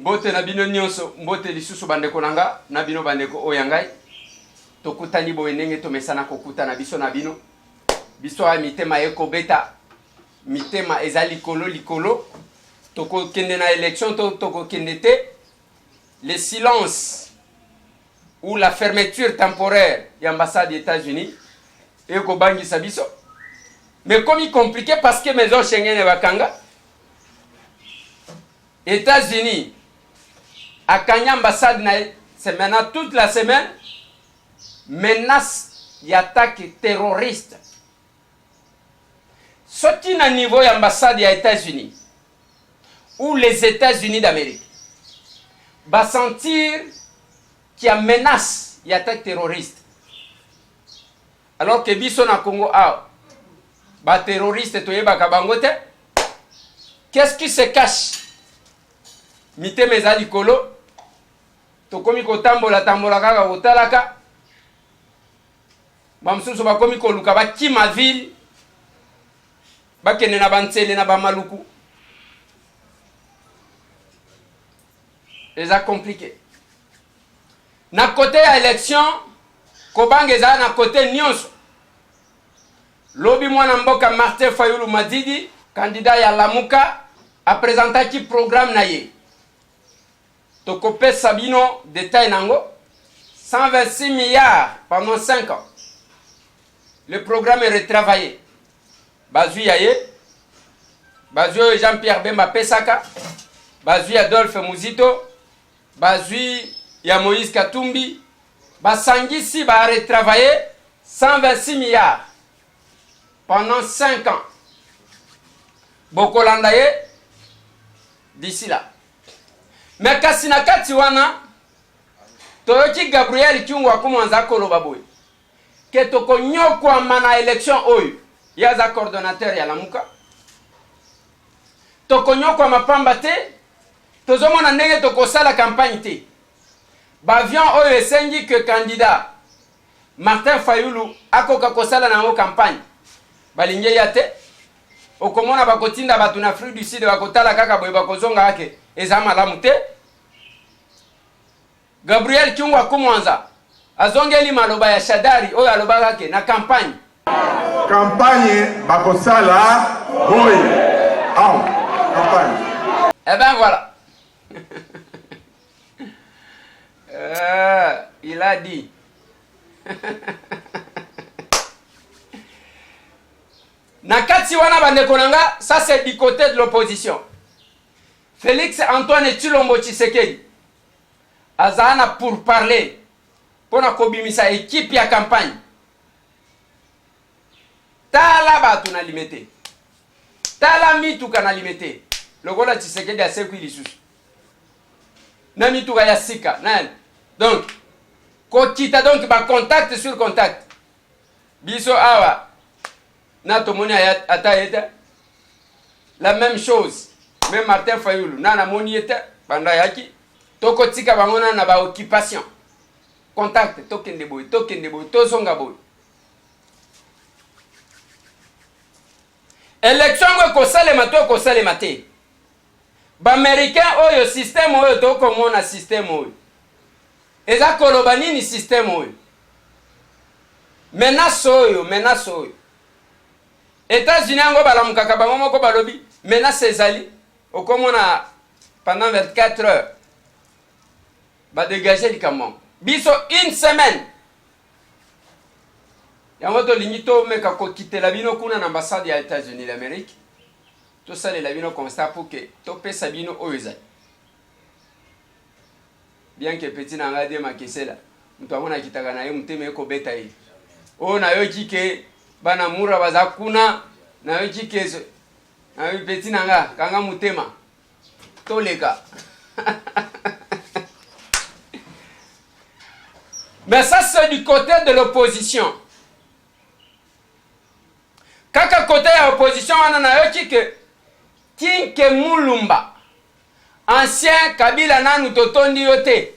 Mbote na bino nyonso, mbote lisusu bandeko nanga, na bino bandeko oyangai. Tokutani boye ndenge tomesana kokutana biso na bino. Biso a mitema eko beta. Mitema eza likolo. Toko kende na élection, toko kende te. Le silence ou la fermeture temporaire de l'ambassade des États-Unis eko bangisa biso. Mais comme il est compliqué parce que maison Schengen et Wakanga, États-Unis, à Kenya ambassade, c'est maintenant toute la semaine, menace d'attaque terroriste. Ce qui est au niveau de l'ambassade des États-Unis, ou les États-Unis d'Amérique, va sentir qu'il y a menace d'attaque terroriste. Alors que biso na Congo, ba terroriste toyeba kabangote, qu'est-ce qui se cache? Mite meza likolo, tokomi kotambola kaka kotalaka, bamsusu bakomi koluka bakima ville, bakende na bantsele na bamaluku. C'est compliqué. Na côté élection, Kobange eza na côté nyonso. Lobi mwana mboka Martin Fayulu Madidi, candidat ya Lamuka, a présenté qui programme na ye. Tokope Sabino détail nango 126 milliards pendant 5 ans. Le programme est retravaillé. Bazui Yaye, Bazui Jean-Pierre Bemba Pesaka, Bazui Adolphe Muzito, Bazui ya Moïse Katumbi, Basangisi va retravailler 126 milliards pendant 5 ans. Bokolandaye d'ici là. Mais kasina kati wana toyoki Gabriel Kyungwa kumanza koloba boy. Ke toko nyokwa mana élection oyo yaza coordonnateur ya Lamuka. Toko nyokwa mapamba te tozomona ndenge toko sala campagne te. Bavion oyo esengi que candidat Martin Fayulu akoka kosala na campagne. Balinge yate okomona bakotinda batu na Afrique du Sud bakotala kaka boye bakozonga ake eza malamu te. Gabriel Kyungwa kumwanza azongeli maloba ya Shadari oyo alobaka ke na campagne bakosala boye campagne. Eh ben voilà. Il a dit. Nakati wana bandeko nanga, ça c'est du côté de l'opposition. Félix Antoine Tshilombo Tshisekedi azana pour parler pour na kobimisa équipe ya campagne. Tala batu na limité. Tala mituka na limité. Lokola Tshisekedi aseku lisusu. Na mituka ya sika nani. Donc kokita donc ba contact sur contact. Biso awa na tomoni ata eta la même chose. Même Martin Fayulu nana moni eta banda yaki toko tika bangona na ba occupation. Contact tokende boy tozonga boy. Élection ko sale mate. Ba américain oyo système oyo toko mona système oyo. Eza koloba nini système oyo. Menace oyo. États-Unis ngo balamukaka bango moko balobi menace ezali okomona pendant 24 heures. Ba dégager likamon. Biso une semaine. Yango to lingito meka ko kitela bino kuna na ambassade ya États-Unis d'Amérique. To sale la bino constat pour que to pesa bino oyo. Bien que petit nanga de makesela. Mutu amona kitaka na ye muteme eko beta ye. O na yo kike bana mura bazakuna na yo kike na yo petit nanga kanga mutema. Toleka. Mais ça c'est du côté de l'opposition. Kaka côté de l'opposition wana na yo kike Tinke Mulumba. Ancien Kabila nanu totondi yote.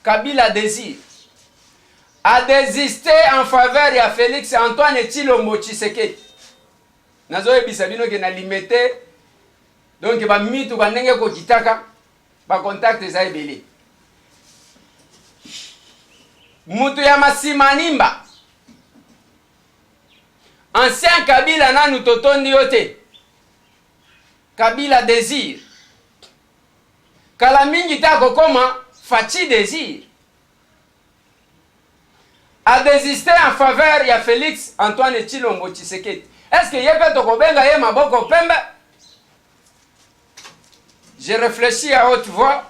Kabila désir a désisté en faveur de Félix Antoine Tshilombo Tshisekedi. Nazo ebisa bino ke na limité donc ba mitu ba ndenge ko kitaka ba contact eza ebele. Mutu ya Masimanimba ancien Kabila nanu totondi yote. Kabila Désir. Kala mingi ta kokoma Fachi Désir a désisté en faveur de Félix Antoine Tshilombo Tshisekedi. Est-ce que yeke tokobenga ye maboko pembe? Je réfléchis à haute voix.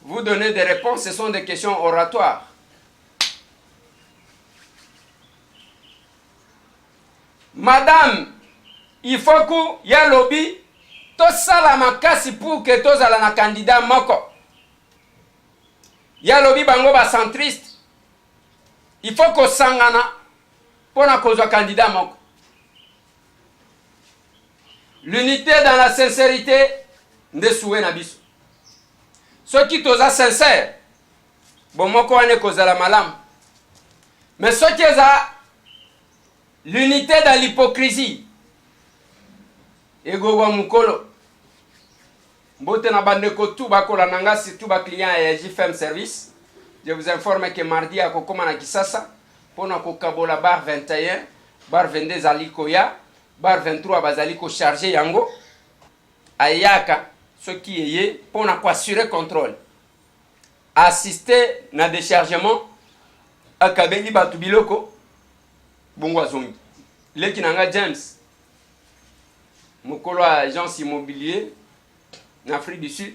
Vous donnez des réponses, ce sont des questions oratoires. Madame, il faut que ya lobby to sala makasi pour que to zala na candidat moko. Ya lobby bango ba centriste. Il faut que sangana pour na kozwa candidat moko. L'unité dans la sincérité nde souhait na biso. Ceux qui toza sincère, bon moko wane kozala malam. Mais ceux qui ont l'unité dans l'hypocrisie, ego wa mukolo. Mbote na bandeko tout bakola nanga surtout ba client ya JFM Service. Je vous informe que mardi à Kokoma na Kisasa, pour na kokabola bar 21, bar 22 zaliko ya, bar 23 bazaliko chargé yango. Ayaka, ce qui est pour na assurer contrôle. Assister na déchargement à Kabeli Batubiloko, Bongwa Zongi. Leki nanga James, mukolo agence immobilier, en Afrique du Sud,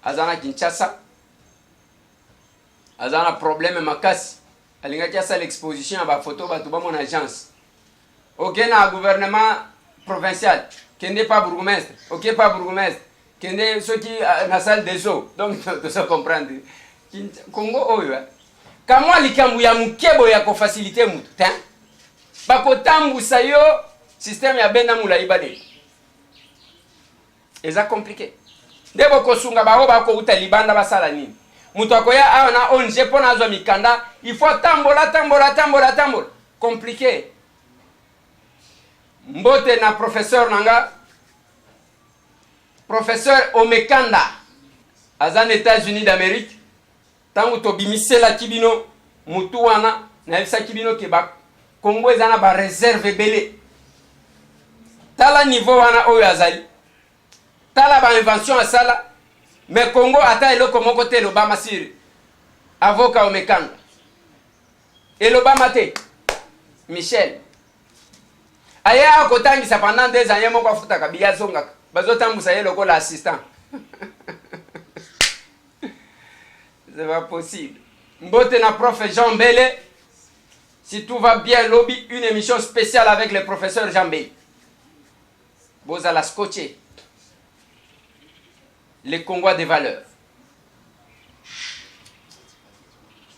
Azana Kinshasa. Azana problème makasi. Alinga kiasa l'exposition à ba photo ba tuba mon agence. OK na gouvernement provincial, kende pas bourgmestre, OK pas bourgmestre, kende ceux qui na salle des eaux. Donc de se comprendre. Congo oyo. Kamwa likambu ya mukebo ya ko faciliter mutu, hein? Ba ko tambusa yo système ya benda mula ibade. Eza compliqué. Debo ko sunga ba oba ko uta libanda ba sala nini? Mutu akoya aona onje pona azwa mikanda, il faut tambola. Compliqué. Mbote na professeur nanga, professeur Omekanda, azan États-Unis d'Amérique, tangu to bimisela kibino, mutu wana, na yebisa kibino ke ba Congo ezana ba réserve belé. Tala niveau wana oyo azali. Tala ba invention asala. Mais Congo ata eloko moko te lobama siri. Avocat Omekanda. Et lobama te. Michel. Aya akotangisa pendant 2 ans yemo kwa futa kabiya zonga. Bazotambusa ye loko l'assistant. C'est pas possible. Mbote na prof Jean Bele. Si tout va bien, lobby une émission spéciale avec le professeur Jean Bele. Boza la scotché. Les Congois des valeurs.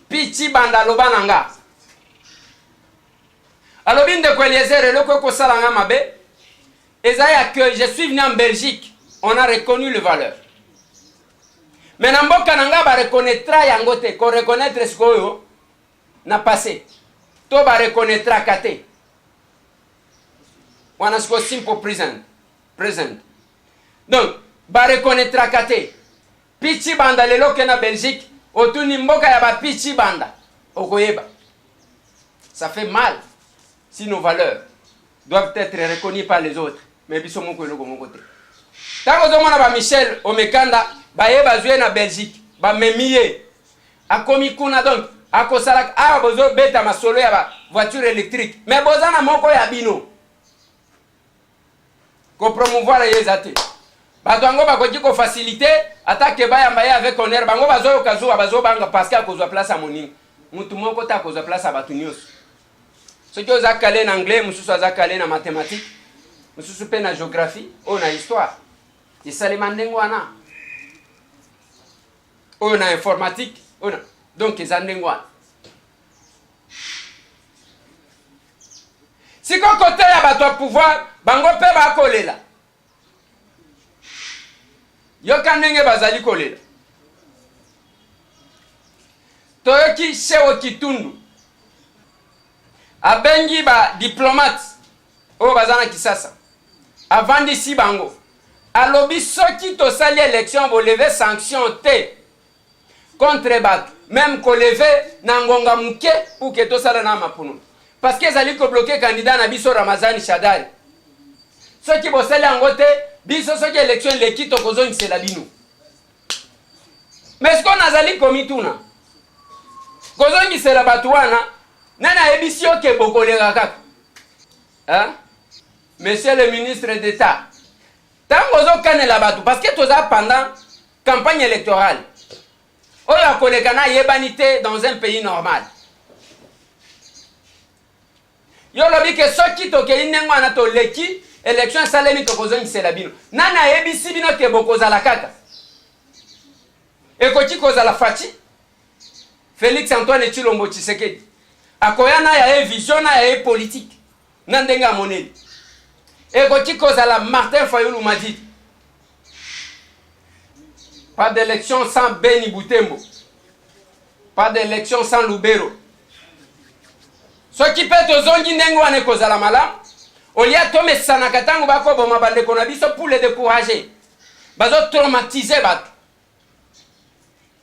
Pichi banda lobananga. Alobin de Kweliezer, le Koko Salanga Mabe. Ezaya que je suis venu en Belgique. On a reconnu les valeurs. Mais Namboka Nanga va reconnaître Yangote. Qu'on reconnaître ce qu'on n'a passé. To va reconnaître Kate. On a ce qu'on simple present. Donc, ba reconnaître Kate. Pichi banda lelo ke na Belgique. Otuni mboka ya ba pichi banda. Okoyeba. Ça fait mal si nos valeurs doivent être reconnues par les autres. Mais biso moko eloko moko te. Tango zomona ba Michel Omekanda ba yeba zwe na Belgique. Ba memiye. Akomi kuna donc. Akosala a bozo beta masolo ya ba voiture électrique. Mais bozana moko ya bino. Ko promouvoir les athées. Bato ango bakoki ko faciliter attaque ba yamba ya avec honneur bango bazo kazo bazo banga parce que akozwa place à moning. Mutu moko ta akozwa place à batu nyos. Ceux qui ont calé en anglais, mususu aza calé en mathématiques, mususu pe na géographie, on a histoire. Et ça les mandengo ana. On a informatique, on a donc les andengo. Si ko côté ya bato pouvoir, bango pe ba kolela. Yoka ndenge bazali kolela. Toyoki Shewo Kitundu. Abengi ba diplomate. O bazana Kisasa. Avandi si bango. alobi soki tosali élection bolever sanction te contre bat même ko lever na ngonga muke pour que tosala na mapunu parce que ezali ko bloquer candidat na biso Ramazani Shadari soki bosali angote biso soki élection leki to kozongisela bino mais ce qu'on azali komituna kozongisela batu wana nana ebisi oke bokoleka kaka hein monsieur le ministre d'État tango ozokanela batu parce que toza pendant campagne électorale oyo akoleka na yebani te dans un pays normal yo lobi ke soki tokei ndenge wana toleki élection esalemi tokozongisela bino nana yebisi bino ke bokozala kaka ekoti kozala Faci Félix Antoine Tshilombo Tshisekedi akoya na ya vision na ya politique na ndenge amoneli ekoti kozala Martin Fayulu Madidi. Pas d'élection sans Beni Boutembo. Pas d'élection sans Lubero. Ce qui peut te zongi ndenge wana kozala malamu olia to mesana katango bako boma bande kona biso pour les décourager. Bazo traumatiser bat.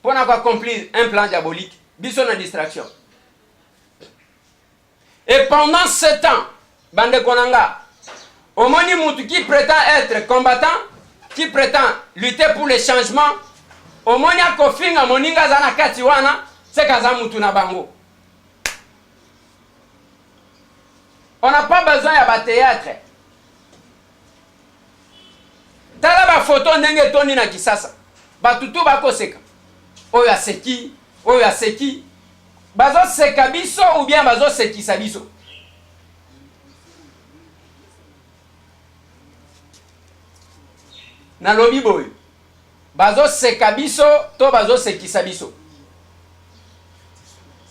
Pour accomplir un plan diabolique, biso na distraction. Et pendant 7 ans, bande konanga omoni mutu qui prétend être combattant, qui prétend lutter pour les changements, omoni akofinga moninga zana kati wana, c'est kaza mutu na bango. On n'a pas besoin ya ba théâtre. Tala ba photo ndenge toni na Kisasa. Ba tutu bako seka. Oyo aseki, oyo aseki. Bazo seka biso ou bien bazo sekisa biso. Na lobi boy bazo seka biso to bazo sekisa biso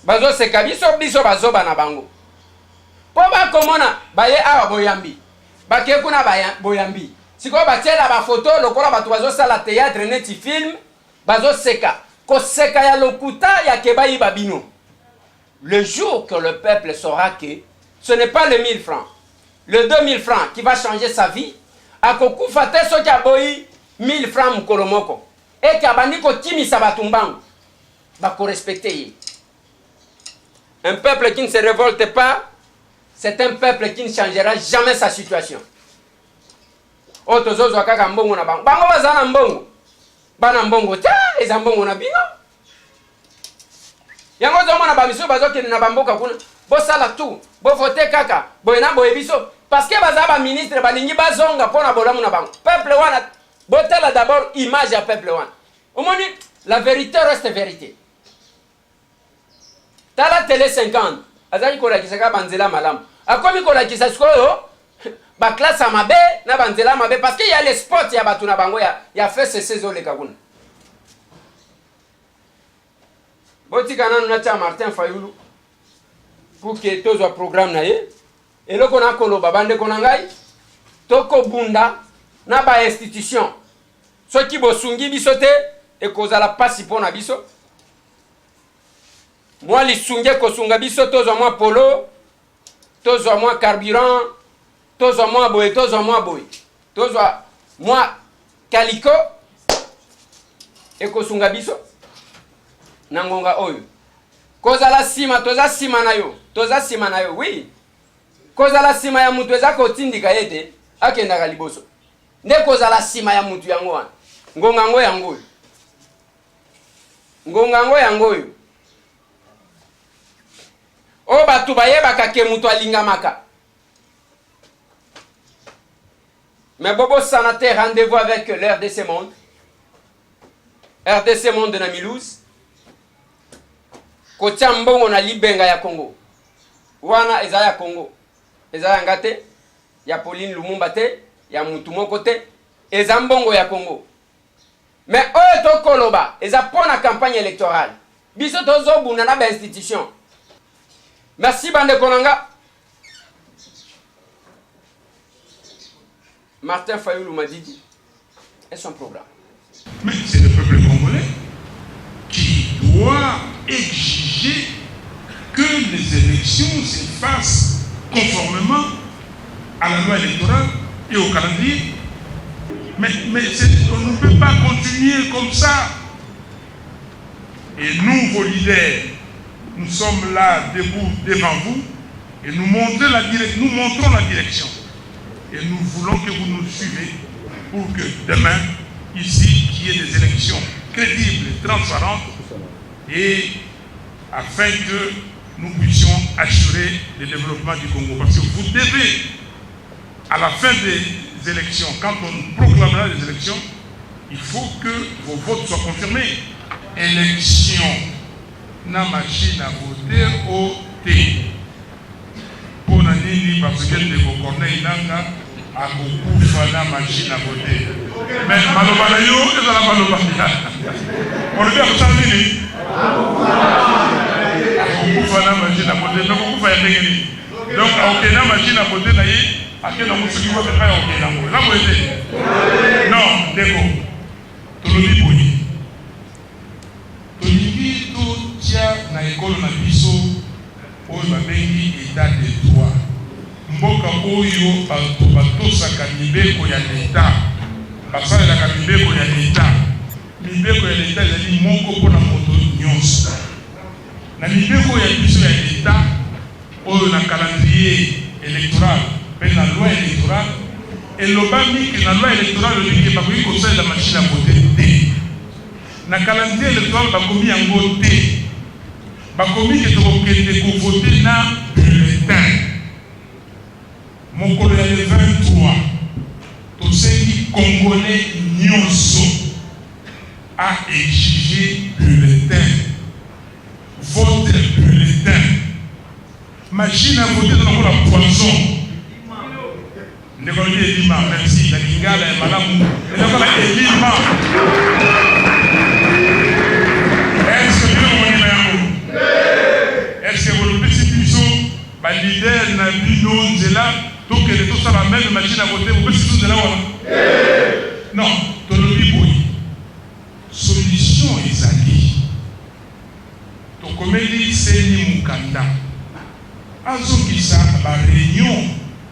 bazo seka biso biso bazo bana bango po ba komona baye awa boyambi bake kuna boyambi siko batiela ba photo lokola batu bazo sala théâtre neti film bazo seka ko seka ya lokuta ya kebayi babino. Le jour que le peuple saura que ce n'est pas le 1000 francs le 2000 francs qui va changer sa vie akokufa te soki aboyi 1000 francs mukolomoko et kabandi ko timisa batumbango bako respecter ye. Un peuple qui ne se révolte pas, c'est un peuple qui ne changera jamais sa situation. Otozozo kaka mbongo na bango bango bazana mbongo bana mbongo ta eza mbongo na bino yango zo mona ba miso bazoki na bamboka kuna bo sala tout bo voter kaka boyena boyebiso parce que bazaba ministre balingi bazonga pona bolamu na bango peuple wana botela d'abord image ya peuple wana omoni la vérité reste vérité. Tala télé 50 azali kola kisaka banzela malamu akomi kola kisa sikoyo ba classe amabe na banzela mabe parce que y a les spots ya batu na bango ya fait ce saison le kakuna boti kana na cha Martin Fayulu pour que tozo programme na ye eloko na kolo babande konangai toko bunda na ba institution soki bosungi biso te ekozala pasi pona biso moi lisunge kosunga biso tozwa mwa polo tozwa mwa carburant tozwa mwa boye tozwa mwa kaliko ekosunga biso na ngonga oyo kozala sima toza sima na yo oui kozala sima ya mutu eza kotindika yete akendaka liboso nde kozala sima ya mutu yango wana ngonga ngo yango o batu bayebaka ke mutu alingamaka mais bobo sanate rendez-vous avec l'RDC Monde RDC Monde na Milouz kotia mbongo na libenga ya Congo wana eza ya Congo eza ya ngate ya Pauline Lumumba te ya mutu moko te eza mbongo ya Congo mais oyo tokoloba eza pona campagne électorale biso tozobunda na ba institution. Merci bande konanga. Martin Fayulu Madidi et son programme. Mais c'est le peuple congolais qui doit exiger que les élections se fassent conformément à la loi électorale et au calendrier. Mais on ne peut pas continuer comme ça. Et nous, vos leaders, nous sommes là debout devant vous et nous montrons la direction. Et nous voulons que vous nous suivez pour que demain, ici, qu'il y ait des élections crédibles, transparentes, et afin que nous puissions assurer le développement du Congo. Parce que vous devez, à la fin des élections, quand on proclamera les élections, il faut que vos votes soient confirmés. Élection, na machine à voter au T. Pour nani, parce que les Corneille Nanga a beaucoup fait la machine à voter. Mais Maloba na yo, et ça la Maloba. On le dit à ça, nini? Beaucoup fait la machine à voter, mais beaucoup fait la machine. Donc, ok, la machine à voter, na yi, à quel moment ce qui va faire ok, la machine. La voter. Non, déco. Tout le monde boni. Tolingi to tia na école na biso oyo babengi état de droit. Mboka oyo batosaka mibeko ya l'État. Basalelaka mibeko ya l'État. Mibeko ya l'État ezali moko mpona moto nyonso. Na mibeko ya biso ya l'État oyo na calendrier électoral mpe na loi électorale elobami ke na loi électorale olingi bakoki kosalela machine à voter te. Na calendrier électoral bakomi yango te. Bakomi ke tokokende kovote na bulletin. Mokolo ya le 23 tosengi congolais nyonso a exigé bulletin. Vote bulletin. Machine à voter dans la poison. Ndekolobi elima, merci. La lingala ya malamu. Ndekolobi elima. Est-ce que vous le savez, les leaders na bino nzela donc les tous à la même machine à voter vous pouvez tous de là non tolobi boy solution ezali to komeli seni mukanda azongisa ba réunion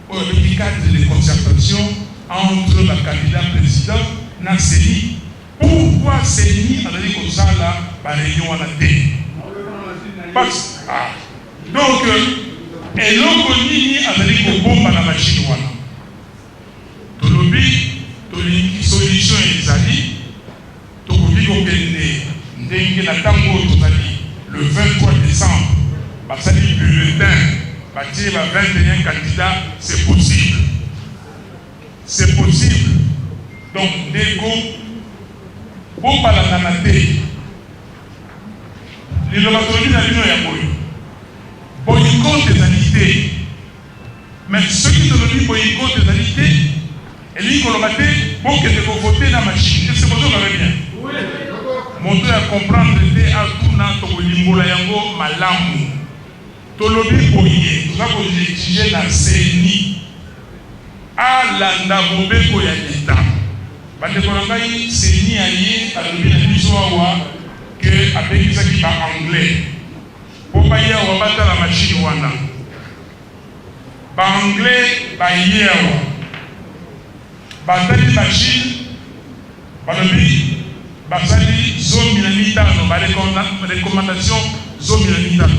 au cadre de concertation entre le candidat président na seni pourquoi seni azali kosala ba réunion wana te parce donc eloko nini azali kobomba na machine wana tolobi tolingi solution ezali tokoki kokende ndenge na ntango oyo tozali le 23 décembre basali bulletin batie ba 21 candidats c'est possible donc ndeko bobalanga na te liloba tolobi na bino ya boyo boycott ezali te mais soki tolobi boycott ezali te elingi koloba te bokende kovote na machine ese bozokabe bien moto ya comprendre te atuna tokolimbola yango malamu tolobi boye toza koexige na seni alanda mobeko ya leta bandeko na ngai seni aye alobi na biso awa ke apekisaki ba anglais po baye awa batala machine wana ba anglais baye awa batali machine balobi basali 15 barecommandation 15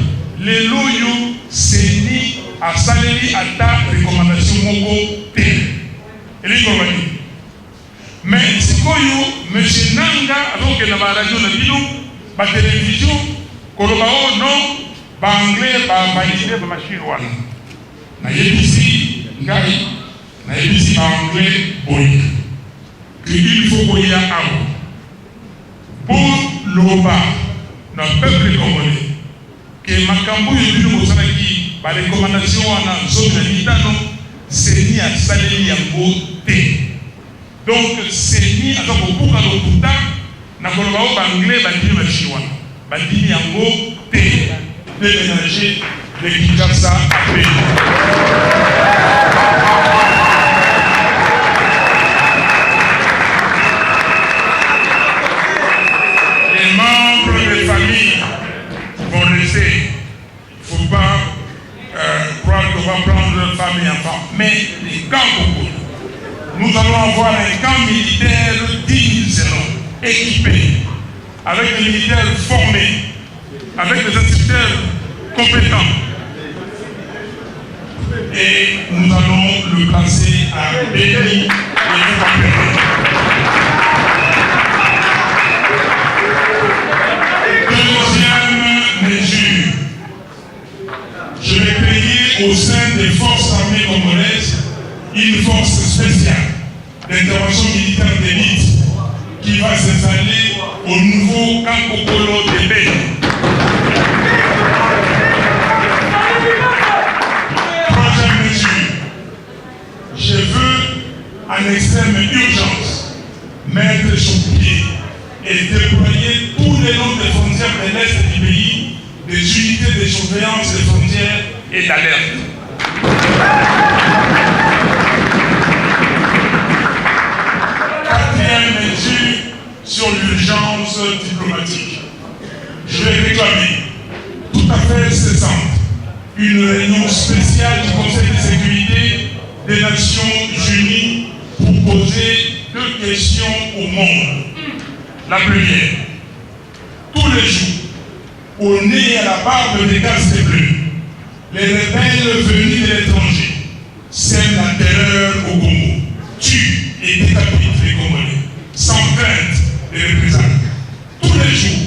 lelo yo seni asaleli ata recommandation moko te elikobani mais sikoyo monsieur Nanga azokenda ba radio na bino ba télévision koloba o non ba anglais ba valide ba machine wana na yebisi ngai na yebisi ba anglais boy que il faut boya awo pour loba na peuple congolais que makambo yebino kosalaki ba recommandation wana zomi na mitano seni asaleli yango te. Donc seni azokobuka lokuta na koloba o ba anglais bandimi machine wana bandimi yango te déménager de Kinshasa à Pays. Les membres des familles vont rester. Il ne faut pas croire qu'on va prendre famille enfant. Mais les camps, nous allons avoir un camp camps militaires dignes de ce nom, équipés, avec des militaires formés, avec des instructeurs compétents. Et nous allons le placer à Béni et Deuxième mesure, je vais créer au sein des forces armées congolaises une force spéciale d'intervention militaire d'élite qui va s'installer au nouveau camp Kokolo de Béni. Troisième mesure, je veux en extrême urgence mettre sur pied et déployer tout le long des frontières de l'Est du pays des unités de surveillance des frontières et d'alerte. Quatrième mesure sur l'urgence diplomatique. Je vais réclamer tout à fait cessante une réunion spéciale du Conseil de sécurité des Nations Unies pour poser deux questions au monde. La première, tous les jours, au nez et à la barbe des casques bleus, les rebelles venus de l'étranger sèment la terreur au Congo, tuent et décapitent les Congolais, sans crainte de représailles. Tous les jours,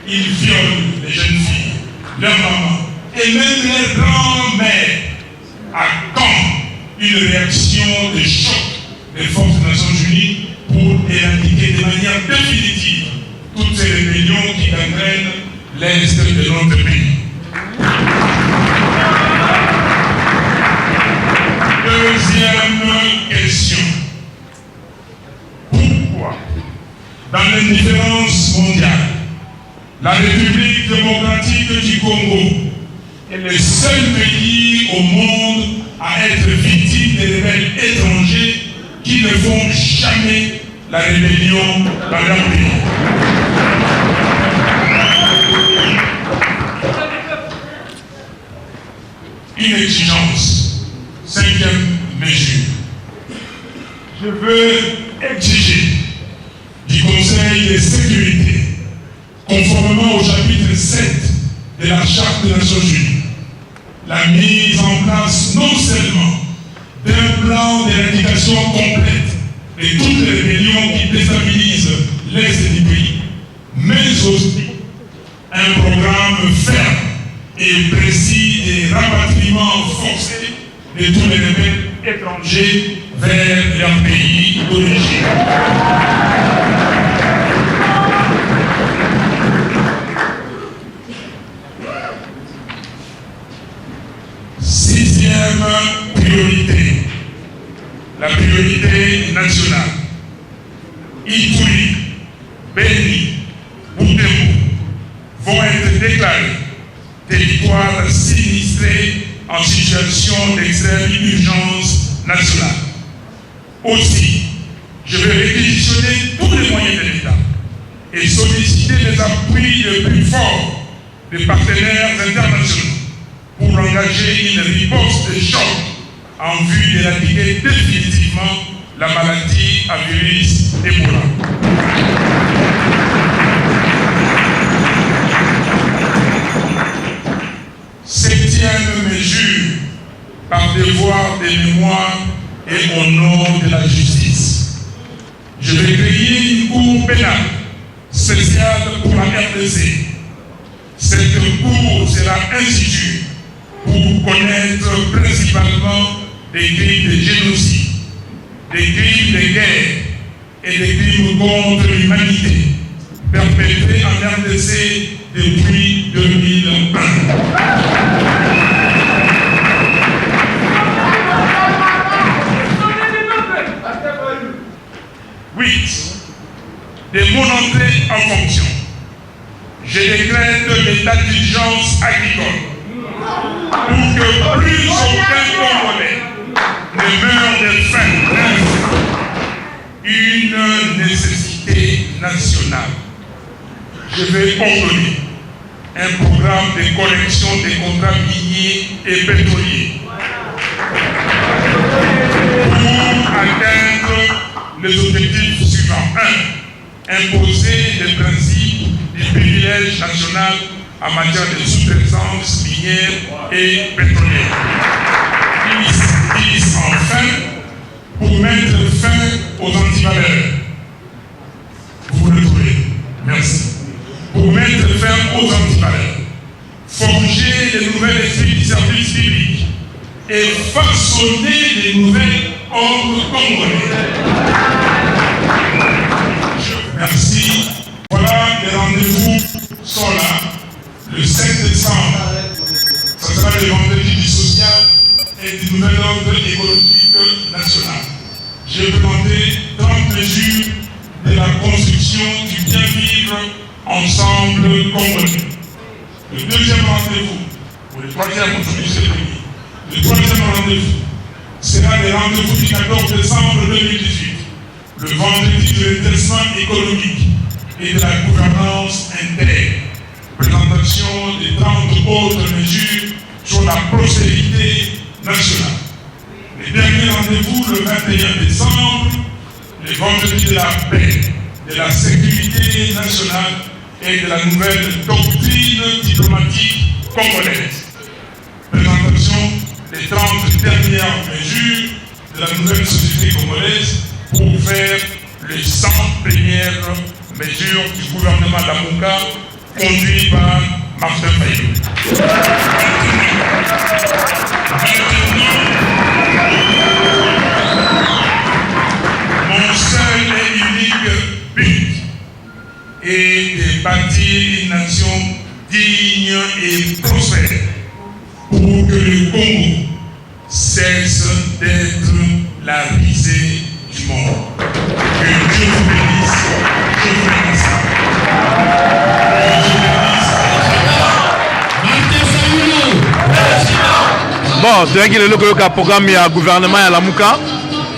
ils violent les jeunes filles, leurs mamans et même leurs grands-mères. À quand une réaction de choc des forces des Nations Unies pour éradiquer de manière définitive toutes ces rébellions qui gangrènent l'Est de notre pays? Deuxième question. Pourquoi, dans l'indifférence mondiale, la République démocratique du Congo est le seul pays au monde à être victime des rebelles étrangers qui ne font jamais la rébellion dans leur pays? Une exigence. Cinquième mesure. Je veux exiger du Conseil de sécurité, conformément au chapitre 7 de la Charte des Nations Unies, la mise en place non seulement d'un plan d'éradication complète de toutes les rébellions qui déstabilisent l'Est du pays, mais aussi un programme ferme et précis des rapatriements forcés de tous les rebelles étrangers vers leur pays d'origine. Sixième priorité, la priorité nationale. Ituri, Béni, Butembo vont être déclarés territoires sinistrés en situation d'extrême urgence nationale. Aussi, je vais réquisitionner tous les moyens de l'État et solliciter les appuis les plus forts des partenaires internationaux pour engager une riposte de choc en vue d'éradiquer définitivement la maladie à virus Ebola. Septième mesure, par devoir de mémoire et au nom de la justice. Je vais créer une cour pénale spéciale pour la RDC. Cette cour sera instituée pour connaître principalement des crimes de génocide, des crimes de guerre et des crimes contre l'humanité perpétrés en RDC depuis 2001. 8. Dès mon entrée en fonction, je décrète l'état d'urgence agricole pour que plus aucun Congolais ne meure de faim. Une nécessité nationale. Je vais ordonner un programme de collection des contrats miniers et pétroliers pour atteindre les objectifs suivants. 1. Imposer les principes du privilège national en matière de sous-traitance minière et pétrolière. Il enfin pour mettre fin aux antivaleurs. Vous le trouvez. Merci. Pour mettre fin aux antivaleurs. Forger de nouvelles esprits du service public et façonner de nouvelles ordres congolais. Merci. Voilà, les rendez-vous sont là. Le 5 décembre, ce sera le vendredi du social et du nouvel ordre écologique national. J'ai présenté 30 mesures de la construction du bien vivre ensemble congolais. Le deuxième rendez-vous, ou le troisième rendez-vous, sera le rendez-vous du 14 décembre 2018, le vendredi de redressement économique et de la gouvernance interne. Présentation des 30 autres mesures sur la prospérité nationale. Le dernier rendez-vous, le 21 décembre, le vendredi de la paix, de la sécurité nationale et de la nouvelle doctrine diplomatique congolaise. Présentation des 30 dernières mesures de la nouvelle société congolaise pour faire les 100 premières mesures du gouvernement Lamuka conduit par Martin Fayulu. Mon seul et unique but est de bâtir une nation digne et prospère pour que le Congo cesse d'être la risée du monde. Que Dieu vous bénisse. Je vous remercie. Bon, tu vois qu'il y a le programme du gouvernement à Lamuka.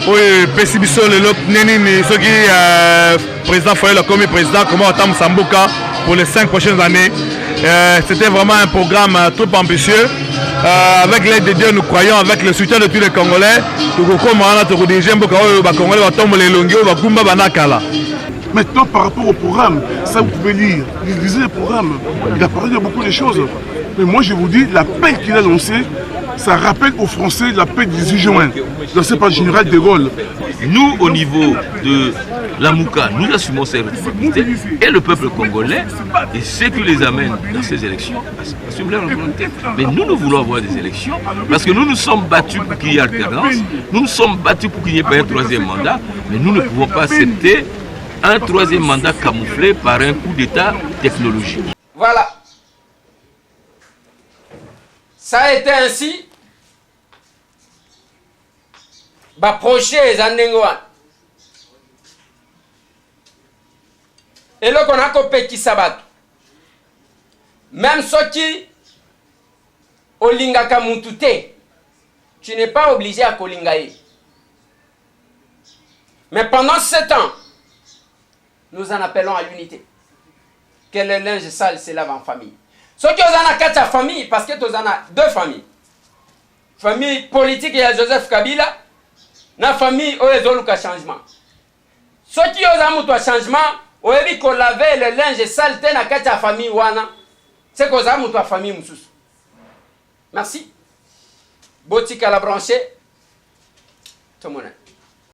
Oui, Pessibiso, le Néni, ceux qui président Foyer, le commis président, comment on t'a Sambuka pour les 5 prochaines années. C'était vraiment un programme trop ambitieux. Avec l'aide de Dieu, nous croyons, avec le soutien de tous les Congolais, Maintenant, par rapport au programme, ça vous pouvez lire, lisez le programme. Il a parlé de beaucoup de choses. Mais moi, je vous dis, l'appel qu'il a lancé, ça rappelle aux Français l'appel du 18 juin, lancé par le général de Gaulle. Nous, au niveau de Lamuka, nous assumons ces responsabilités et le peuple congolais et ceux qui les amènent dans ces élections assument leur volonté. Mais nous, nous voulons avoir des élections parce que nous nous sommes battus pour qu'il y ait alternance, nous nous sommes battus pour qu'il n'y ait pas un troisième mandat, mais nous ne pouvons pas accepter un troisième mandat camouflé par un coup d'État technologique. Voilà. Ça a été ainsi. Projet les Andengoan. Et là, on a coupé qui s'abat. Même ceux qui Olingaka Muntute, tu n'es pas obligé à Kolingaye. Mais pendant 7 ans, nous en appelons à l'unité. Que le linge sale se lave en famille. Ceux qui ont 4 familles, parce que tu as 2 familles. Famille politique, il y a Joseph Kabila. La famille, où ils ont le changement. Ceux qui ont un changement, où ils ont lavé le linge sale, dans la famille, c'est qu'ils ont une famille. Merci. Botika la branchée. Tout le monde.